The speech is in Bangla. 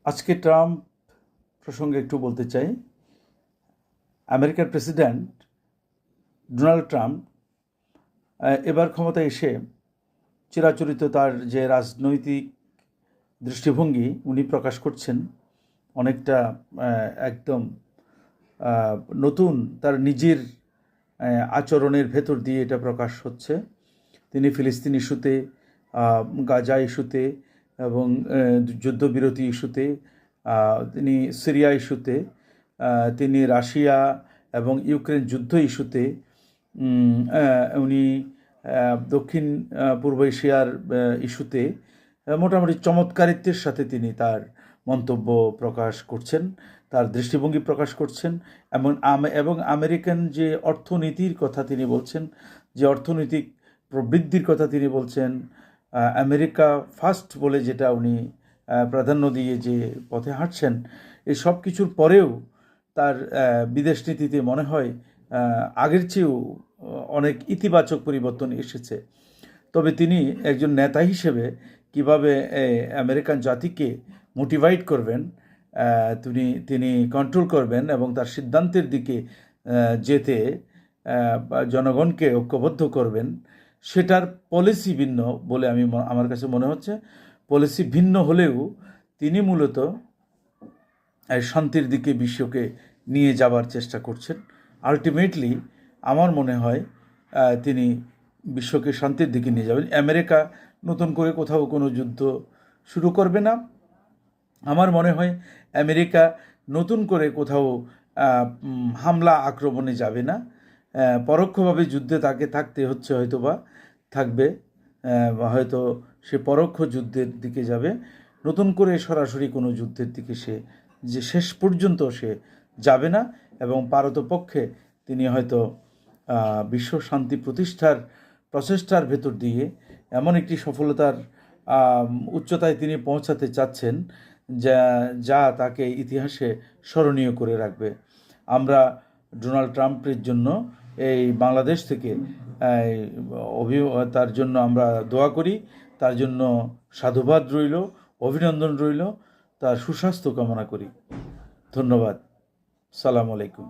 আজকে ট্রাম্প প্রসঙ্গে একটু বলতে চাই। আমেরিকার প্রেসিডেন্ট ডোনাল্ড ট্রাম্প এবার ক্ষমতায় এসে চিরাচরিত তার যে রাজনৈতিক দৃষ্টিভঙ্গি উনি প্রকাশ করছেন, অনেকটা একদম নতুন তার নিজের আচরণের ভেতর দিয়ে এটা প্রকাশ হচ্ছে। তিনি ফিলিস্তিন ইস্যুতে, গাজা ইস্যুতে এবং যুদ্ধবিরতি ইস্যুতে, তিনি সিরিয়া ইস্যুতে, তিনি রাশিয়া এবং ইউক্রেন যুদ্ধ ইস্যুতে, উনি দক্ষিণ পূর্ব এশিয়ার ইস্যুতে মোটামুটি চমৎকারিত্বের সাথে তিনি তার মন্তব্য প্রকাশ করছেন, তার দৃষ্টিভঙ্গি প্রকাশ করছেন। এবং আমেরিকান যে অর্থনীতির কথা তিনি বলছেন, যে অর্থনৈতিক প্রবৃদ্ধির কথা তিনি বলছেন, আমেরিকা ফার্স্ট বলে যেটা উনি প্রাধান্য দিয়ে যে পথে হাঁটছেন, এই সব কিছুর পরেও তার বিদেশ নীতিতে মনে হয় আগের চেয়েও অনেক ইতিবাচক পরিবর্তন এসেছে। তবে তিনি একজন নেতা হিসেবে কিভাবে আমেরিকান জাতিকে মোটিভেট করবেন, তিনি কন্ট্রোল করবেন এবং তার সিদ্ধান্তের দিকে যেতে জনগণকে ঐক্যবদ্ধ করবেন, সেটার পলিসি ভিন্ন বলে আমার কাছে মনে হচ্ছে। পলিসি ভিন্ন হলেও তিনি মূলত শান্তির দিকে বিশ্বকে নিয়ে যাবার চেষ্টা করছেন। আলটিমেটলি আমার মনে হয় তিনি বিশ্বকে শান্তির দিকে নিয়ে যাবেন। আমেরিকা নতুন করে কোথাও কোনো যুদ্ধ শুরু করবে না। আমার মনে হয় আমেরিকা নতুন করে কোথাও হামলা আক্রমণে যাবে না। পরোক্ষভাবে যুদ্ধে তাকে থাকতে হচ্ছে, হয়তো বা থাকবে, হয়তো সে পরোক্ষ যুদ্ধের দিকে যাবে। নতুন করে সরাসরি কোনো যুদ্ধের দিকে যে শেষ পর্যন্ত সে যাবে না। এবং পারতপক্ষে তিনি হয়তো বিশ্ব শান্তি প্রতিষ্ঠার প্রচেষ্টার ভেতর দিয়ে এমন একটি সফলতার উচ্চতায় তিনি পৌঁছাতে চাচ্ছেন যা তাকে ইতিহাসে স্মরণীয় করে রাখবে। আমরা ডোনাল্ড ট্রাম্পের জন্য এই বাংলাদেশ থেকে তার জন্য আমরা দোয়া করি, তার জন্য সাধুবাদ রইল, অভিনন্দন রইল, তার সুস্বাস্থ্য কামনা করি। ধন্যবাদ। সালাম আলাইকুম।